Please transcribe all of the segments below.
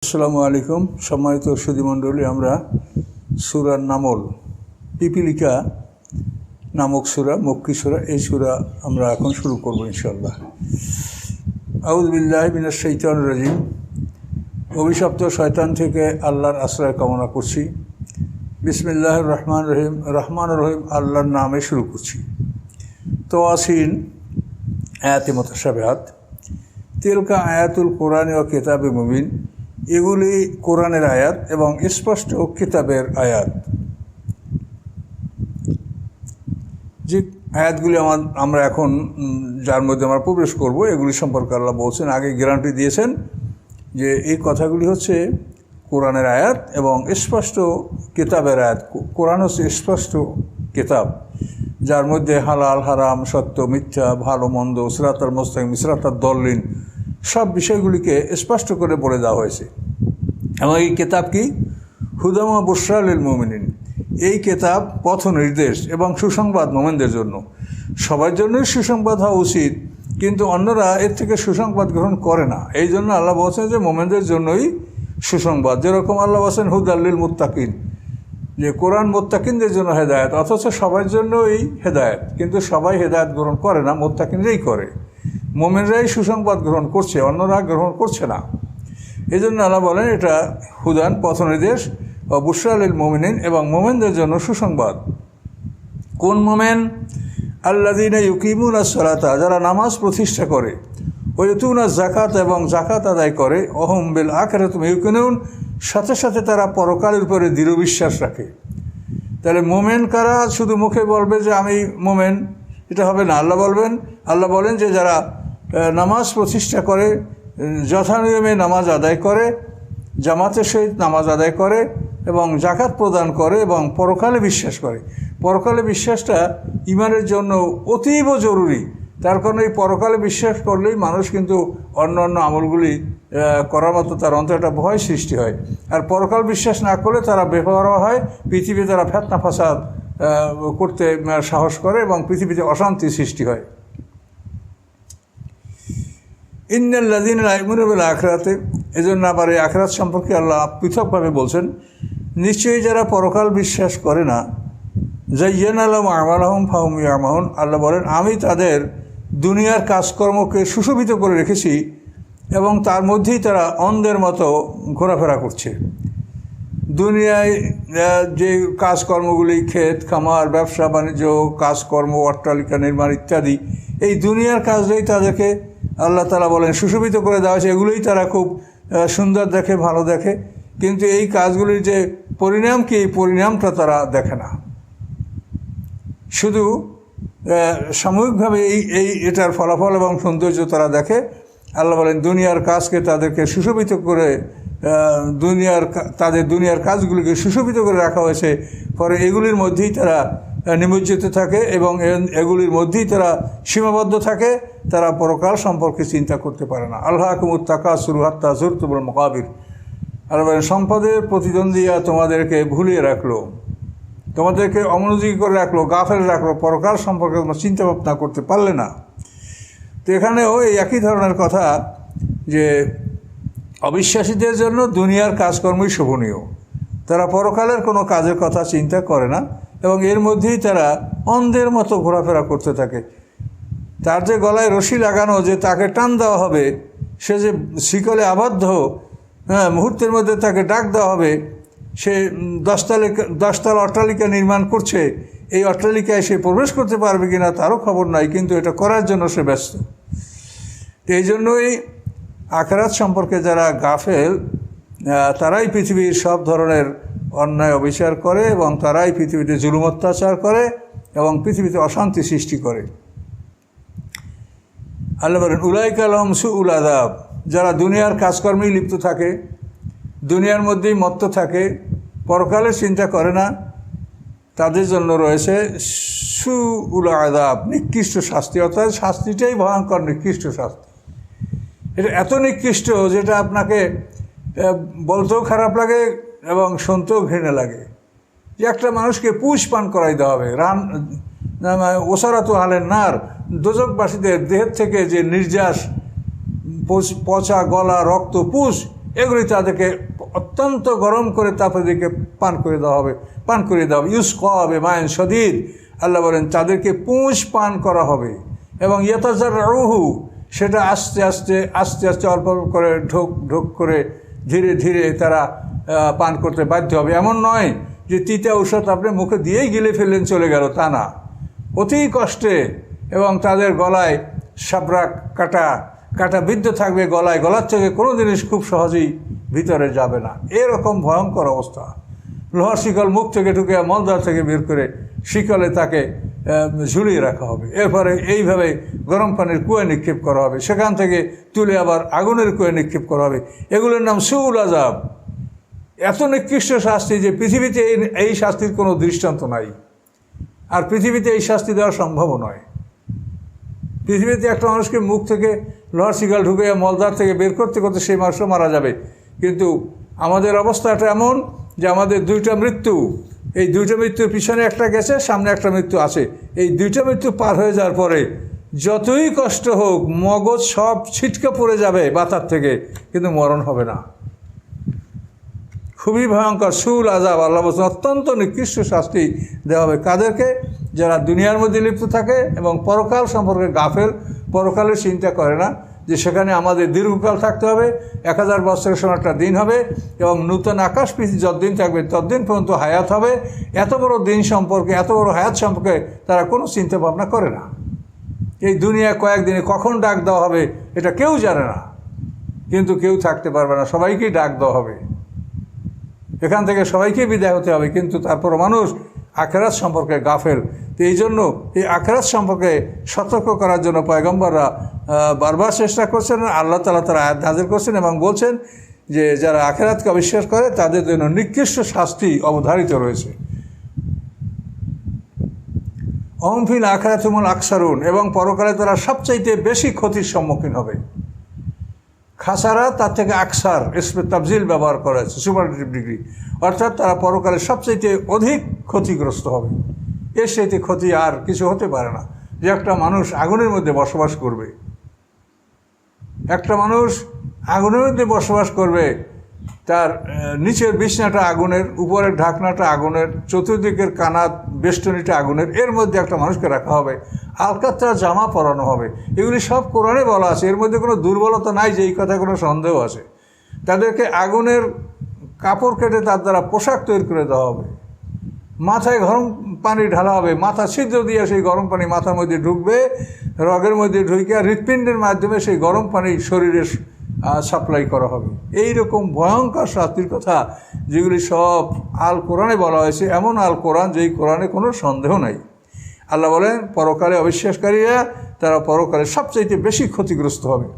আসসালামু আলাইকুম সম্মানিত সুধীমণ্ডলী। আমরা সূরা নামল পিপিলিকা নামক সূরা, মক্কি সূরা, এই সূরা আমরা এখন শুরু করব ইনশাআল্লাহ। আউযু বিল্লাহি মিনাশ শাইতানির রাজিম। অভিশপ্ত শয়তান থেকে আল্লাহর আশ্রয় কামনা করছি। বিসমিল্লাহির রহমানির রহিম। রহমানুর রহিম আল্লাহর নামে শুরু করছি। তাসিন আয়াতে মুতাশাবিহাত। তিলকা আয়াতুল কোরআন ও কিতাবে মুবিন। এগুলি কোরআনের আয়াত এবং স্পষ্ট কিতাবের আয়াত। যে আয়াতগুলি আমরা এখন যার মধ্যে আমরা প্রবেশ করব, এগুলি সম্পর্কে আল্লাহ বলছেন, আগে গ্যারান্টি দিয়েছেন যে এই কথাগুলি হচ্ছে কোরআনের আয়াত এবং স্পষ্ট কিতাবের আয়াত। কোরআন হচ্ছে স্পষ্ট কিতাব, যার মধ্যে হালাল হারাম, সত্য মিথ্যা, ভালো মন্দ, সিরাতাল মুস্তাকিম, সিরাতাদ দল্লিন, সব বিষয়গুলিকে স্পষ্ট করে বলে দেওয়া হয়েছে। এবং এই কিতাব কি? হুদাম ওয়া বুশরা লিল মুমিনিন। এই কিতাব পথ নির্দেশ এবং সুসংবাদ মোমেনদের জন্য। সবার জন্যই সুসংবাদ হওয়া উচিত, কিন্তু অন্যরা এর থেকে সুসংবাদ গ্রহণ করে না। এই জন্য আল্লাহ বলছেন যে মোমেনদের জন্যই সুসংবাদ। যেরকম আল্লাহ বলছেন হুদাল লিল মুত্তাকিন, যে কোরআন মুত্তাকিনদের জন্য হেদায়েত, অথচ সবার জন্যই হেদায়েত, কিন্তু সবাই হেদায়েত গ্রহণ করে না, মুত্তাকিনরাই করে। মোমেনরাই সুসংবাদ গ্রহণ করছে, অন্যরা গ্রহণ করছে না। এই জন্য আল্লাহ বলেন এটা হুদান, পথ নির্দেশ, ও বুশরা লিল মুমিনিন, এবং মোমেনদের জন্য সুসংবাদ। কোন মোমেন? আল্লাযীনা ইউকিমুনাস সালাতা, যারা নামাজ প্রতিষ্ঠা করে, ওয়া ইউতুনাজ যাকাত, এবং যাকাত আদায় করে, ওহুম বিল আখিরাতি হুম ইউকিনুন, সাথে সাথে তারা পরকালের উপরে দৃঢ় বিশ্বাস রাখে। তাহলে মোমেন কারা? শুধু মুখে বলবে যে আমি মোমেন, এটা হবে না। আল্লাহ বলেন যে যারা নামাজ প্রতিষ্ঠা করে, যথানিয়মে নামাজ আদায় করে, জামাতের সহিত নামাজ আদায় করে, এবং জাকাত প্রদান করে, এবং পরকালে বিশ্বাস করে। পরকালে বিশ্বাসটা ঈমানের জন্য অতীব জরুরি। তার কারণে এই পরকালে বিশ্বাস করলেই মানুষ কিন্তু অন্য অন্য আমলগুলি করার মতো তার অন্তরে একটা ভয় সৃষ্টি হয়। আর পরকাল বিশ্বাস না করলে তারা বেপরোয়া হয়, পৃথিবীতে তারা ফিতনা ফাসাদ করতে সাহস করে, এবং পৃথিবীতে অশান্তি সৃষ্টি হয়। ইন্নাল্লাযীনা লা ইউমিনুনা বিল আখিরাতি, এজন্য আবার এই আখিরাত সম্পর্কে আল্লাহ পৃথকভাবে বলছেন, নিশ্চয়ই যারা পরকাল বিশ্বাস করে না, যায়্যানা লাহুম আমালাহুম ফাহুম ইয়ামাহুন, আল্লাহ বলেন আমি তাদের দুনিয়ার কাজকর্মকে সুশোভিত করে রেখেছি এবং তার মধ্যেই তারা অন্ধের মতো ঘোরাফেরা করছে। দুনিয়ায় যে কাজকর্মগুলি, ক্ষেত খামার, ব্যবসা বাণিজ্য, কাজকর্ম, অট্টালিকা নির্মাণ ইত্যাদি, এই দুনিয়ার কাজটাই তাদেরকে আল্লাহ তাআলা বলেন সুশোভিত করে দেওয়া হয়েছে। এগুলোই তারা খুব সুন্দর দেখে, ভালো দেখে, কিন্তু এই কাজগুলির যে পরিণাম কি, এই পরিণামটা তারা দেখে না। শুধু সাময়িকভাবে এটার ফলাফল এবং সৌন্দর্য তারা দেখে। আল্লাহ বলেন দুনিয়ার কাজকে তাদেরকে সুশোভিত করে, তাদের দুনিয়ার কাজগুলিকে সুশোভিত করে রাখা হয়েছে। পরে এগুলির মধ্যেই তারা নিমজ্জিত থাকে এবং এগুলির মধ্যেই তারা সীমাবদ্ধ থাকে। তারা পরকাল সম্পর্কে চিন্তা করতে পারে না। আলহাকুমুত তাকাসুর হাত্তা যুরতুমুল মাকাবির। আল্লাহ বলেন সম্পদের প্রতিদ্বন্দ্বিতা তোমাদেরকে ভুলিয়ে রাখলো, তোমাদেরকে অমনোযোগী করে রাখলো, গাফেল রাখলো, পরকাল সম্পর্কে তোমরা চিন্তা ভাবনা করতে পারলে না। তো এখানেও এই একই ধরনের কথা যে অবিশ্বাসীদের জন্য দুনিয়ার কাজকর্মই শোভনীয়, তারা পরকালের কোনো কাজের কথা চিন্তা করে না এবং এর মধ্যেই তারা অন্ধের মতো ঘোরাফেরা করতে থাকে। তার যে গলায় রশি লাগানো, যে তাকে টান দেওয়া হবে, সে যে শিকলে আবদ্ধ, মুহূর্তের মধ্যে তাকে ডাক দেওয়া হবে, সে 10তলা অট্টালিকা নির্মাণ করছে, এই অট্টালিকায় সে প্রবেশ করতে পারবে কিনা তারও খবর নাই, কিন্তু এটা করার জন্য সে ব্যস্ত। এই জন্যই আখিরাত সম্পর্কে যারা গাফেল, তারাই পৃথিবীর সব ধরনের অন্যায় অবিচার করে এবং তারাই পৃথিবীতে জুলুম অত্যাচার করে এবং পৃথিবীতে অশান্তি সৃষ্টি করে। আল্লাহ বলেন উলাইকা লাহুম সুউল আযাব, যারা দুনিয়ার কাজকর্মেই লিপ্ত থাকে, দুনিয়ার মধ্যেই মত্ত থাকে, পরকালের চিন্তা করে না, তাদের জন্য রয়েছে সুউল আযাব, নিকৃষ্ট শাস্তি। অর্থাৎ শাস্তিটাই ভয়ঙ্কর, নিকৃষ্ট শাস্তি। এটা এত নিকৃষ্ট যেটা আপনাকে বলতেও খারাপ লাগে এবং শুনতেও ঘৃণা লাগে। যে একটা মানুষকে পুষ পান করাই দেওয়া হবে, ওসারাতু আহলেন নার, দোজখবাসীদের দেহের থেকে যে নির্যাস, পচা গলা, রক্ত, পুষ, এগুলি তাদেরকে অত্যন্ত গরম করে তাদেরকে পান করে দেওয়া হবে, ইউস করা হবে মায়ন শদীদ। আল্লাহ বলেন তাদেরকে পুঁজ পান করা হবে এবং ইয়াতাজাররুহু, সেটা আস্তে আস্তে আস্তে আস্তে অল্প অল্প করে ঢোক করে ধীরে ধীরে তারা পান করতে বাধ্য হবে। এমন নয় যে তিতা ঔষধ আপনি মুখে দিয়েই গিলে ফেললেন চলে গেল, তা না, অতি কষ্টে। এবং তাদের গলায় সাবরা কাটা বিদ্ধ থাকবে গলার থেকে কোনো জিনিস খুব সহজেই ভিতরে যাবে না, এরকম ভয়ঙ্কর অবস্থা। লোহার শিকল মুখ থেকে ঢুকে মলদ্বার থেকে বের করে শিকলে তাকে ঝুলিয়ে রাখা হবে। এরপরে এইভাবে গরম পানির কুয়ায় নিক্ষেপ করা হবে, সেখান থেকে তুলে আবার আগুনের কুয়ায় নিক্ষেপ করা হবে। এগুলোর নাম সুউল আযাব। এত নিকৃষ্ট শাস্তি যে পৃথিবীতে এই শাস্তির কোনো দৃষ্টান্ত নাই, আর পৃথিবীতে এই শাস্তি দেওয়া সম্ভবও নয়। পৃথিবীতে একটা মানুষকে মুখ থেকে লোহার শিকল ঢুকে মলদ্বার থেকে বের করতে করতে সেই মানুষও মারা যাবে, কিন্তু আমাদের অবস্থাটা এমন যে আমাদের দুইটা মৃত্যু, এই দুইটা মৃত্যুর পিছনে একটা গেছে, সামনে একটা মৃত্যু আছে। এই দুইটা মৃত্যু পার হয়ে যাওয়ার পরে যতই কষ্ট হোক মগজ সব ছিটকে পড়ে যাবে বাতার থেকে, কিন্তু মরণ হবে না। খুবই ভয়ঙ্কর সুউল আযাব। আল্লাহ বলছেন অত্যন্ত নিকৃষ্ট শাস্তি দেওয়া হবে কাদেরকে? যারা দুনিয়ার মধ্যে লিপ্ত থাকে এবং পরকাল সম্পর্কে গাফেল, পরকালের চিন্তা করে না যে সেখানে আমাদের দীর্ঘকাল থাকতে হবে, 1000 বছরের সময় একটা দিন হবে এবং নূতন আকাশ পৃথিবী যতদিন থাকবে ততদিন পর্যন্ত হায়াত হবে। এত বড় দিন সম্পর্কে, এত বড় হায়াত সম্পর্কে তারা কোনো চিন্তা ভাবনা করে না। এই দুনিয়া কয়েকদিনে কখন ডাক দেওয়া হবে এটা কেউ জানে না, কিন্তু কেউ থাকতে পারবে না, সবাইকেই ডাক দেওয়া হবে, এখান থেকে সবাইকেই বিদায় হতে হবে। কিন্তু তারপর মানুষ আখিরাত সম্পর্কে গাফেল। তো এই জন্য এই আখিরাত সম্পর্কে সতর্ক করার জন্য পয়গম্বররা বারবার চেষ্টা করছেন, আল্লাহ তাআলা তারা আয়াত নাযিল করছেন এবং বলছেন যে যারা আখিরাতকে অবিশ্বাস করে তাদের জন্য নিকৃষ্ট শাস্তি অবধারিত রয়েছে। অহুম ফিল আখিরাতি হুমুল আকসারুন, এবং পরকালে তারা সবচাইতে বেশি ক্ষতির সম্মুখীন হবে। খাসারা তার থেকে আকসার ইসমে তাফজিল ব্যবহার করা হয়েছে, সুপারলেটিভ ডিগ্রি, অর্থাৎ তারা পরকালে সবচাইতে অধিক ক্ষতিগ্রস্ত হবে। এর চাইতে ক্ষতি আর কিছু হতে পারে না যে একটা মানুষ আগুনের মধ্যে বসবাস করবে, একটা মানুষ আগুনের মধ্যে বসবাস করবে, তার নিচের বিছনাটা আগুনের, উপরের ঢাকনাটা আগুনের, চতুর্দিকের কানাত বেষ্টনীটা আগুনের, এর মধ্যে একটা মানুষকে রাখা হবে, আলকাতরা জামা পরানো হবে। এগুলি সব কোরআনে বলা আছে, এর মধ্যে কোনো দুর্বলতা নাই যে এই কথা কোনো সন্দেহ আছে। তাদেরকে আগুনের কাপড় কেটে তার দ্বারা পোশাক তৈরি করে দেওয়া হবে, মাথায় গরম পানি ঢালা হবে, মাথা ছিদ্র দিয়ে সেই গরম পানি মাথার মধ্যে ঢুকবে, রগের মধ্যে ঢুকে হৃৎপিণ্ডের মাধ্যমে সেই গরম পানি শরীরে সাপ্লাই করা হবে। এই রকম ভয়ঙ্কর শাস্তির কথা যেগুলি সব আল কোরআনে বলা হয়েছে, এমন আল কোরআন যেই কোরআনে কোনো সন্দেহ নাই। আল্লাহ বলেন পরকালে অবিশ্বাসকারীরা তারা পরকালে সবচাইতে বেশি ক্ষতিগ্রস্ত হবে।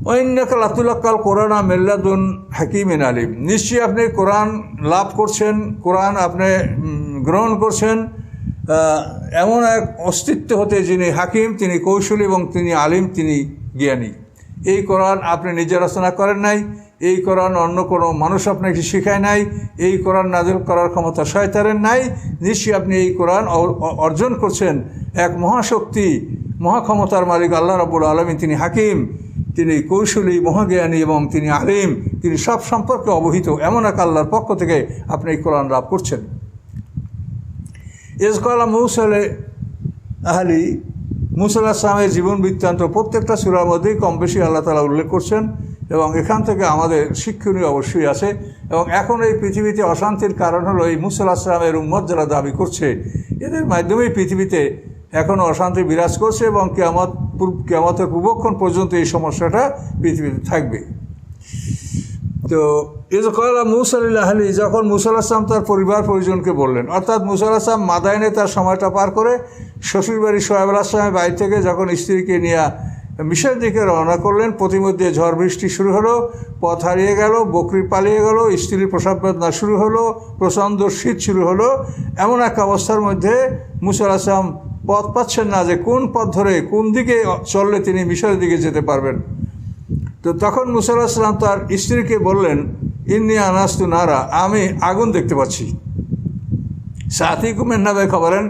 ওয়াইন্নাকা লাতুলাক্কাল কোরআন মিল্লাদুন হাকিমিন আলিম, নিশ্চয়ই আপনি কোরআন লাভ করছেন, কোরআন আপনি গ্রহণ করছেন এমন এক অস্তিত্ব হতে যিনি হাকিম, তিনি কৌশলী এবং তিনি আলিম, তিনি জ্ঞানী। এই কোরআন আপনি নিজে রচনা করেন নাই, এই কোরআন অন্য কোনো মানুষ আপনাকে শেখায় নাই, এই কোরআন নাযিল করার ক্ষমতা শয়তানের নাই। নিশ্চয়ই আপনি এই কোরআন অর্জন করছেন এক মহাশক্তি, মহাক্ষমতার মালিক আল্লাহ রাব্বুল আলামিন, তিনি হাকিম, তিনি কৌশলী, মহাজ্ঞানী এবং তিনি আলিম, তিনি সব সম্পর্কে অবহিত, এমন এক আল্লাহর পক্ষ থেকে আপনি এই কোরআন লাভ করছেন। ইজকালা মূসা আহলি, মূসা আলাইহিস সালামের জীবন বৃত্তান্ত প্রত্যেকটা সূরার মধ্যেই কম বেশি আল্লাহ তাআলা উল্লেখ করছেন এবং এখান থেকে আমাদের শিক্ষণীয় অবশ্যই আছে। এবং এখন এই পৃথিবীতে অশান্তির কারণ হলো এই মূসা আলাইহিস সালামের উম্মত যারা দাবি করছে, এদের মাধ্যমেই পৃথিবীতে এখনও অশান্তি বিরাজ করছে এবং কিয়ামতের পূর্বক্ষণ পর্যন্ত এই সমস্যাটা পৃথিবীতে থাকবে। তো ইজকালা মূসা লিল আহলি, যখন মূসা আলাইহিস সালাম তার পরিবার পরিজনকে বললেন, অর্থাৎ মূসা আলাইহিস সালাম মাদায়েনে তার সময়টা পার করে শ্বশুরবাড়ি শুআয়ব আলাইহিস সালামের বাড়ি থেকে যখন স্ত্রীকে নিয়ে মিশরের দিকে রওনা করলেন, প্রতিমধ্যে ঝড় বৃষ্টি শুরু হলো, পথ হারিয়ে গেল, বকরি পালিয়ে গেল, স্ত্রীর প্রসব বেদনা শুরু হলো, প্রচণ্ড শীত শুরু হলো। এমন এক অবস্থার মধ্যে মূসা আলাইহিস সালাম পথ পাচ্ছেন না যে কোন পথ ধরে কোন দিকে চললে তিনি মিশরের দিকে যেতে পারবেন। তো তখন মূসা আলাইহিস সালাম তার স্ত্রীকে বললেন, ইন্নী আনাস্তু নারা, আমি আগুন দেখতে পাচ্ছি। সাথীকুম মিন নাবাই খবরেন,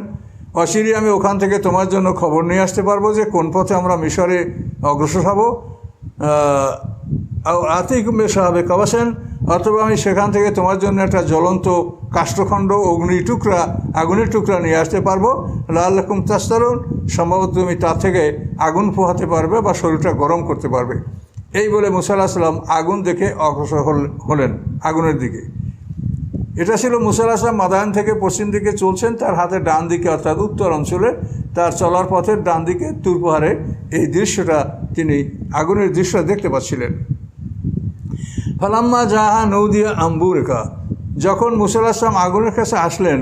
অচিরেই আমি ওখান থেকে তোমার জন্য খবর নিয়ে আসতে পারবো যে কোন পথে আমরা মিশরে অগ্রসর হব। আতিকুম সাহাবে কাবাসেন, অথবা আমি সেখান থেকে তোমার জন্য একটা জ্বলন্ত কাষ্ঠখণ্ড আগুনের টুকরা নিয়ে আসতে পারবো। লাআল্লাকুম তাসতারুন, সম্ভবত তুমি তার থেকে আগুন পোহাতে পারবে বা শরীরটা গরম করতে পারবে। এই বলে মুসা আলাইহিস সালাম আগুন দেখে অগ্রসর হলেন আগুনের দিকে। এটা ছিল মুসা আলাইহিস সালাম মাদায়ান থেকে পশ্চিম দিকে চলছেন, তার হাতের ডান দিকে অর্থাৎ উত্তর অঞ্চলে তার চলার পথের ডান দিকে তুর পাহাড়ে এই দৃশ্যটা তিনি আগুনের দৃশ্যটা দেখতে পাচ্ছিলেন। ফালাম্মা জাহা নৌদিয়া আম্বুরিকা, যখন মুসা আলাইহিস সালাম আগুনের কাছে আসলেন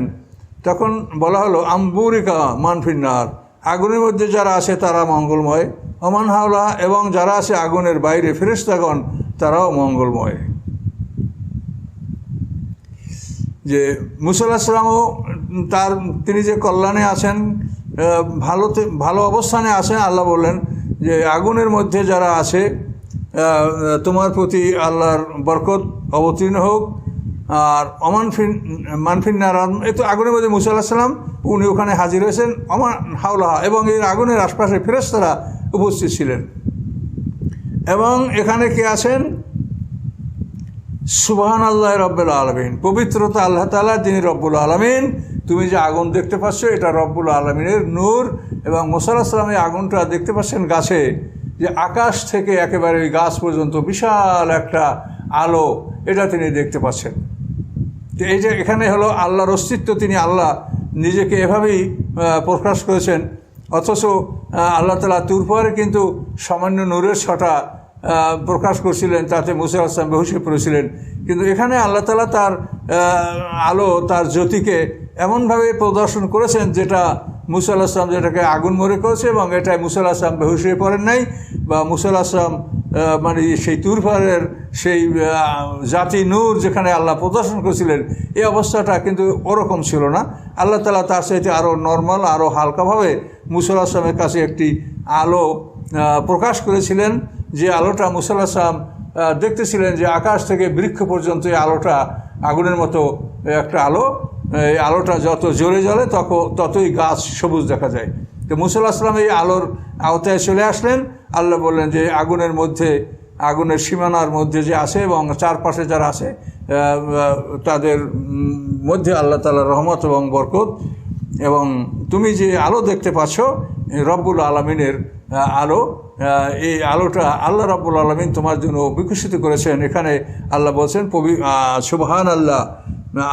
তখন বলা হলো আম্বুরিকা মানফিন্নার, আগুনের মধ্যে যারা আছে তারা মঙ্গলময়, অমান হাওলা, এবং যারা আছে আগুনের বাইরে ফেরেশতাগণ তারাও মঙ্গলময়। যে মুসা আলাইহিস সালামও তিনি যে কল্যাণে আছেন, ভালো অবস্থানে আছেন। আল্লাহ বললেন যে আগুনের মধ্যে যারা আছে তোমার প্রতি আল্লাহর বরকত অবতীর্ণ হোক। আর মানফিন্নার, এতো আগুনের মধ্যে মুসা আলাইহিস সালাম উনি ওখানে হাজির হয়েছেন, অমান হাওলাহা, এবং এই আগুনের আশপাশে ফেরেশতারা উপস্থিত ছিলেন। এবং এখানে কে আছেন? সুবহানাল্লাহ রব্বুল আলামিন, পবিত্রতা আল্লাহ তাআলা যিনি রব্বুল আলামিন। তুমি যে আগুন দেখতে পাচ্ছ এটা রব্বুল আলামিনের নূর। এবং মুসা আলাইহিস সালাম এই আগুনটা দেখতে পাচ্ছেন গাছে, যে আকাশ থেকে একেবারে ওই গাছ পর্যন্ত বিশাল একটা আলো, এটা তিনি দেখতে পাচ্ছেন। তো এই যে এখানে হলো আল্লাহর অস্তিত্ব, তিনি আল্লাহ নিজেকে এভাবেই প্রকাশ করেছেন। অথচ আল্লাহ তাআলা তুর পাহাড়ে কিন্তু সামান্য নূরের ছটা প্রকাশ করছিলেন, তাতে মুসা আলাইহিস সালাম বেহুশ হয়ে পড়েছিলেন। কিন্তু এখানে আল্লাহ তাআলা তার আলো, তার জ্যোতিকে এমনভাবে প্রদর্শন করেছেন যেটা মুসা আলাইহিস সালাম যেটাকে আগুন মনে করেছে, এবং এটাই মুসা আলাইহিস সালাম বেহুশ হয়ে পড়েন নাই, বা মুসা আলাইহিস সালাম মানে সেই তুর পাহাড়ের সেই জাতি নূর যেখানে আল্লাহ প্রদর্শন করেছিলেন এই অবস্থাটা কিন্তু ওরকম ছিল না। আল্লাহ তাআলা তার সাথে আরও নর্মাল, আরও হালকাভাবে মুসা আলাইহিস সালামের কাছে একটি আলো প্রকাশ করেছিলেন, যে আলোটা মুসা আলাইহিস সালাম দেখতেছিলেন যে আকাশ থেকে বৃক্ষ পর্যন্ত এই আলোটা আগুনের মতো একটা আলো। এই আলোটা যত জোরে জ্বলে ততই গাছ সবুজ দেখা যায়। তো মুসা আলাইহিস সালাম এই আলোর আওতায় চলে আসলেন। আল্লাহ বললেন যে আগুনের মধ্যে, আগুনের সীমানার মধ্যে যে আছে এবং চারপাশে যারা আছে তাদের মধ্যে আল্লাহ তাআলার রহমত এবং বরকত, এবং তুমি যে আলো দেখতে পাচ্ছ রব্বুল আলামিনের আলো, এই আলোটা আল্লাহ রব্বুল আলামিন তোমার জন্য বিকশিত করেছেন। এখানে আল্লাহ বলছেন সুবহানাল্লাহ,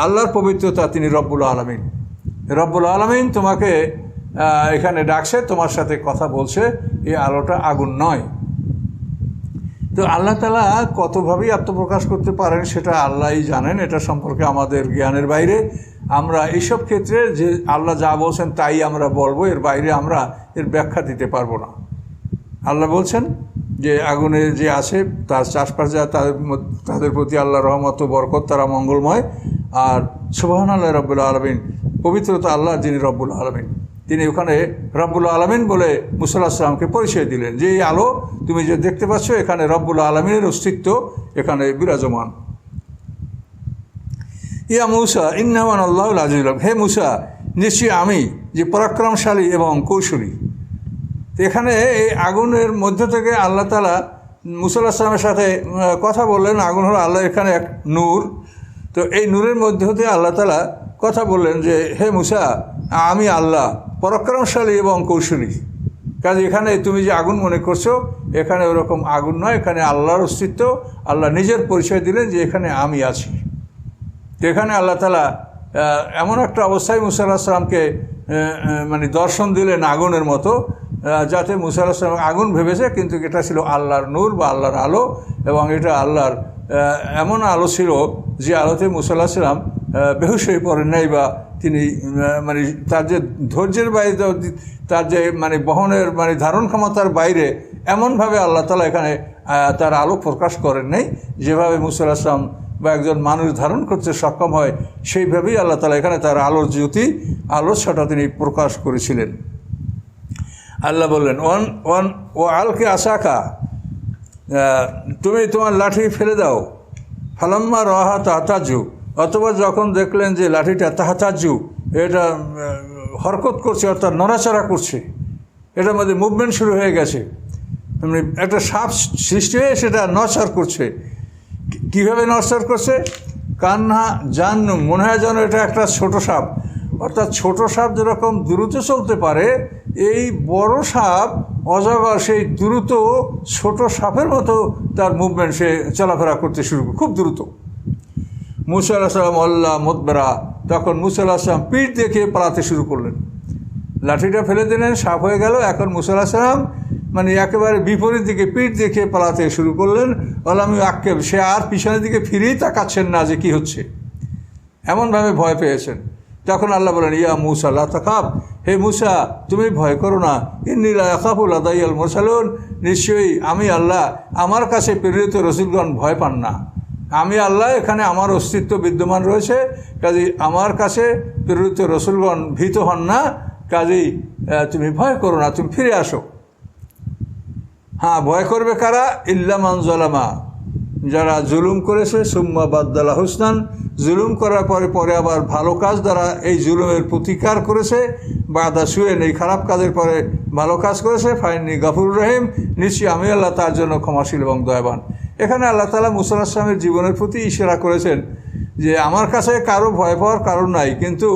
আল্লাহর পবিত্রতা, তিনি রব্বুল আলামিন। রব্বুল আলামিন তোমাকে এখানে ডাকছে, তোমার সাথে কথা বলছে, এই আলোটা আগুন নয়। তো আল্লাহ তাআলা কতভাবেই আত্মপ্রকাশ করতে পারেন সেটা আল্লাহই জানেন, এটা সম্পর্কে আমাদের জ্ঞানের বাইরে। আমরা এইসব ক্ষেত্রে যে আল্লাহ যা বলছেন তাই আমরা বলবো, এর বাইরে আমরা এর ব্যাখ্যা দিতে পারবো না। আল্লাহ বলছেন যে আগুনে যে আছে তার চারপাশে যা তাদের প্রতি আল্লাহর রহমত ও বরকত, তারা মঙ্গলময়। আর সুবহানাল্লাহ রব্বুল আলামিন, পবিত্রতা আল্লাহ যিনি রব্বুল আলামিন। তিনি ওখানে রব্বুল আলামিন বলে মুসা আলাইহিস সালামকে পরিচয় দিলেন যে এই আলো তুমি যে দেখতে পাচ্ছ এখানে রব্বুল আলামিনের অস্তিত্ব এখানে বিরাজমান। ইয়া মুসা ইন্নামা আল্লাহুল আজিজুল হাকিম, হে মুসা নিশ্চয়ই আমি যে পরাক্রমশালী এবং কৌশলী। তো এখানে এই আগুনের মধ্য থেকে আল্লাহ তাআলা মুসা আলাইহিস সালামের সাথে কথা বললেন। আগুন হলো আল্লাহ, এখানে এক নূর। তো এই নূরের মধ্যে হতে আল্লাহ তাআলা কথা বললেন যে হে মুসা, আমি আল্লাহ পরাক্রমশালী এবং কৌশলী। কাজে এখানে তুমি যে আগুন মনে করছো এখানে ওরকম আগুন নয়, এখানে আল্লাহর অস্তিত্ব। আল্লাহ নিজের পরিচয় দিলেন যে এখানে আমি আছি। তো এখানে আল্লাহ তাআলা এমন একটা অবস্থায় মুসা আলাইহিস সালামকে মানে দর্শন দিলেন আগুনের মতো, যাতে মুসা আলাইহিস সালাম আগুন ভেবেছে, কিন্তু এটা ছিল আল্লাহর নূর বা আল্লাহর আলো। এবং এটা আল্লাহর এমন আলো ছিল যে আলোতে মুসা আলাইহিস সালাম বেহুশ হয়ে পড়েন নাই, বা তিনি মানে তার যে ধৈর্যের বাইরে, তার যে মানে বহনের মানে ধারণ ক্ষমতার বাইরে এমনভাবে আল্লাহ তাআলা এখানে তার আলো প্রকাশ করেন নাই। যেভাবে মুসা আলাইহিস সালাম বা একজন মানুষ ধারণ করতে সক্ষম হয় সেইভাবেই আল্লাহ তাআলা এখানে তার আলোর জ্যোতি, আলোর ছটা তিনি প্রকাশ করেছিলেন। আল্লাহ বললেন ও আলকে আসাকা, তুমি তোমার লাঠি ফেলে দাও। ফালাম্মা রাহা তাহতাজু, অথবা যখন দেখলেন যে লাঠিটা তাহতাজু, এটা হরকত করছে অর্থাৎ নড়াচড়া করছে, এটার মধ্যে মুভমেন্ট শুরু হয়ে গেছে। মানে একটা সাপ সৃষ্টি হয়ে সেটা নড়চড় করছে। কীভাবে নড়চড় করছে? কান্না জান, মনে হয় যেন এটা একটা ছোট সাপ। অর্থাৎ ছোট সাপ যেরকম দ্রুত চলতে পারে, এই বড় সাপ অজগর সেই দ্রুত ছোট সাপের মতো তার মুভমেন্ট, সে চলাফেরা করতে শুরু করে খুব দ্রুত। মুসা আলাইহিস সালাম আল্লাহ মুদবেরা, তখন মুসা আলাইহিস সালাম পিঠ দেখে পালাতে শুরু করলেন। লাঠিটা ফেলে দিলেন, সাপ হয়ে গেল। এখন মুসা আলাইহিস সালাম মানে একেবারে বিপরীত দিকে পিঠ দেখে পালাতে শুরু করলেন। আমি আক্ষেপ, সে আর পিছনের দিকে ফিরেই তাকাচ্ছেন না যে কি হচ্ছে, এমনভাবে ভয় পেয়েছেন। তখন আল্লাহ বলেন, ইয়া মুসা লা তাখাফ, হে মুসা তুমি ভয় করো না। ইন্নী লা আখাফু লাদাইয়াল মুরসালুন, নিশ্চয়ই আমি আল্লাহ, আমার কাছে প্রেরিত রসুলগণ ভয় পান না। আমি আল্লাহ, এখানে আমার অস্তিত্ব বিদ্যমান রয়েছে, কাজেই আমার কাছে প্রেরিত রসুলগণ ভীত হন না, কাজেই তুমি ভয় করো না, তুমি ফিরে আসো। হ্যাঁ, ভয় করবে কারা? ইল্লা মান যালামা, যারা জুলুম করেছে, সুম্মা বাদ্দালা হুসনান, জুলুম করার পরে পরে আবার ভালো কাজ দ্বারা এই জুলুমের প্রতিকার করেছে, বাদা শুয়েন, এই খারাপ কাজের পরে ভালো কাজ করেছে, ফাইন্নি গাফুর রহিম, নিশ্চয়ই আমি আল্লাহ তার জন্য ক্ষমাশীল এবং দয়াবান। এখানে আল্লাহ তাআলা মুসা আলাইহিস সালামের জীবনের প্রতি ইশারা করেছেন যে আমার কাছে কারো ভয় পাওয়ার কারণ নাই, কিন্তু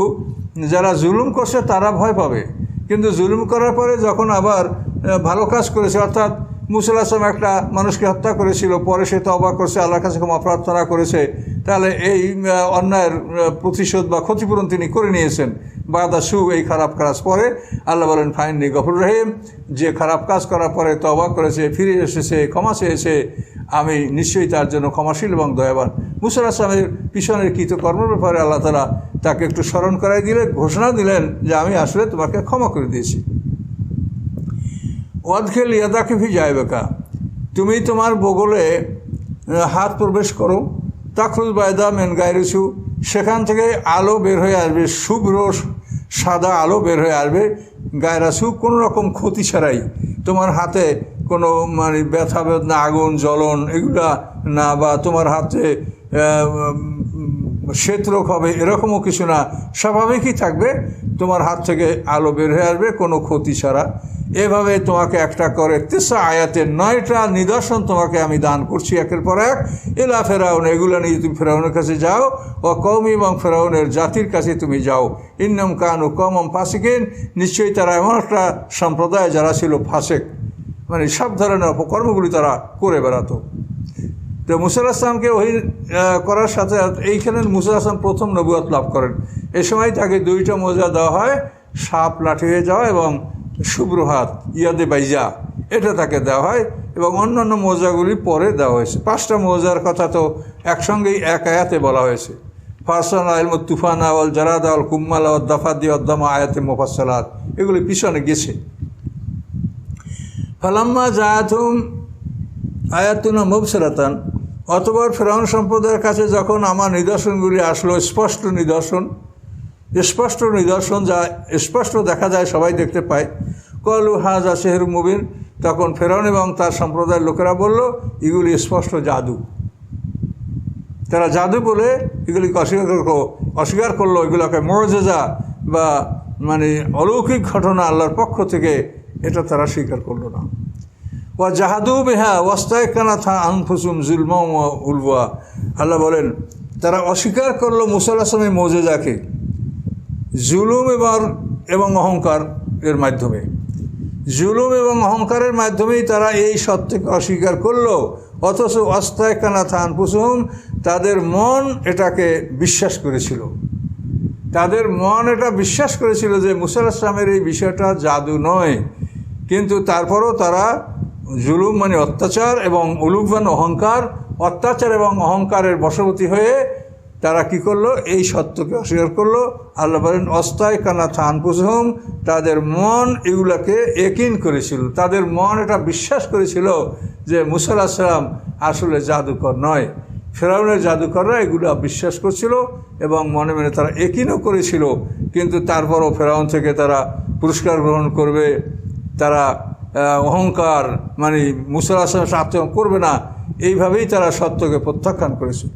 যারা জুলুম করছে তারা ভয় পাবে। কিন্তু জুলুম করার পরে যখন আবার ভালো কাজ করেছে, অর্থাৎ মুসা আলাইহিস সালাম একটা মানুষকে হত্যা করেছিল, পরে সে তওবা করছে, আল্লাহর কাছে ক্ষমা প্রার্থনা করেছে, তাহলে এই অন্যায়ের প্রতিশোধ বা ক্ষতিপূরণ তিনি করে নিয়েছেন। বাদা সু, এই খারাপ কাজ পরে আল্লাহ বলেন ফাইন্নি গফুর রহিম, যে খারাপ কাজ করার পরে তওবা করেছে, ফিরে এসেছে, ক্ষমা চেয়েছে, আমি নিশ্চয়ই তার জন্য ক্ষমাশীল এবং দয়াবান। মুসা আলাইহিস সালামের পিছনের কৃতকর্মের ব্যাপারে আল্লাহ তাআলা তাকে একটু স্মরণ করাই দিলেন, ঘোষণা দিলেন যে আমি আসলে তোমাকে ক্ষমা করে দিয়েছি। ওয়াদখিল ইয়াদাকা ফি জায়বিকা, তুমি তোমার বগলে হাত প্রবেশ করো, তাখরুজ বাইদা মিন গায়রি সু, সেখান থেকে আলো বের হয়ে আসবে, শুভ্র সাদা আলো বের হয়ে আসবে, গায়রাসু, কোনো রকম ক্ষতি ছাড়াই। তোমার হাতে কোনো মানে ব্যথা বেদনা, আগুন জ্বলন এগুলা না, বা তোমার হাতে শ্বেতরোগ হবে এরকমও কিছু না, স্বাভাবিকই থাকবে। তোমার হাত থেকে আলো বের হয়ে আসবে কোনো ক্ষতি ছাড়া। এভাবে তোমাকে একটা করে 9 আয়াতের 9টা নিদর্শন তোমাকে আমি দান করছি একের পর এক। এলা ফেরাউন, এগুলো নিয়ে তুমি ফেরাউনের কাছে যাও, ও কওমি, এবং ফেরাউনের জাতির কাছে তুমি যাও। ইন্নাম কানু কওমান ফাসিকিন, নিশ্চয়ই তারা এমন একটা সম্প্রদায় যারা ছিল ফাসেক, মানে সব ধরনের অপকর্মগুলি তারা করে বেড়াতো। তো মুসা আলাইহিস সালামকে ওহী করার সাথে এইখানে মুসা আলাইহিস সালাম প্রথম নবুয়ত লাভ করেন। এ সময় তাকে 2টা মৌজা দেওয়া হয়, সাপ লাঠি হয়ে যাওয়া এবং শুভ্র হাত, ইয়াদে বাইজা, এটা তাকে দেওয়া হয়, এবং অন্যান্য মৌজাগুলি পরে দেওয়া হয়েছে। 5টা মৌজার কথা তো একসঙ্গেই এক আয়াতে বলা হয়েছে। ফারসানা ইলমুত তুফানা ওয়াল জারাদা ওয়াল কুম্মালা ওয়াদ দাফাদি ওয়াদ দামা আয়াতে মুফাসসালাত, এগুলি পিছনে গেছে। ফালাম্মা জাআতুম আয়াতুনা মুবসিরাতান, অতঃপর ফেরাউন সম্প্রদায়ের কাছে যখন আমার নিদর্শনগুলি আসলো, স্পষ্ট নিদর্শন, যা স্পষ্ট দেখা যায়, সবাই দেখতে পায়, কলু হাযা সিহরুম মুবিন, তখন ফেরাউন এবং তার সম্প্রদায়ের লোকেরা বলল এগুলি স্পষ্ট জাদু। তারা জাদু বলে এগুলিকে অস্বীকার করলো, এগুলোকে মুআজিজা বা মানে অলৌকিক ঘটনা আল্লাহর পক্ষ থেকে, এটা তারা স্বীকার করলো না। ওয়া জাহাদু বিহা ওয়াস্তায়কানাথা আনফুসুহুম যুলমান ওয়া উলওয়া, আল্লাহ বলেন তারা অস্বীকার করলো মুসা আলাইহিস সালামের মুআজিজাকে জুলুম এবং অহংকার এর মাধ্যমে। জুলুম এবং অহংকারের মাধ্যমেই তারা এই সত্যকে অস্বীকার করলো, অথচ ওয়াস্তায়কানাথা আনফুসুহুম, তাদের মন এটাকে বিশ্বাস করেছিল। তাদের মন এটা বিশ্বাস করেছিল যে মুসা আলাইহিস সালামের এই বিষয়টা জাদু নয়, কিন্তু তারপরও তারা জুলুম মানে অত্যাচার এবং উলুবান অহংকার, অত্যাচার এবং অহংকারের বশবর্তী হয়ে তারা কি করলো? এই সত্যকে অস্বীকার করলো। আল্লাহ বলেন ওয়াস্তায়কানাথা আনফুসুহুম, তাদের মন এগুলাকে ইয়াকিন করেছিল, তাদের মন এটা বিশ্বাস করেছিল যে মুসা আলাইহিস সালাম আসলে জাদুকর নয়। ফেরাউনের জাদুকররা এগুলো বিশ্বাস করছিল এবং মনে মনে তারা ইয়াকিনও করেছিল, কিন্তু তারপরও ফেরাউন থেকে তারা পুরস্কার গ্রহণ করবে, তারা অহংকার মানে মুসা আলাইহিস সালামের সাথে আচরণ করবে না, এইভাবেই তারা সত্যকে প্রত্যাখ্যান করেছে।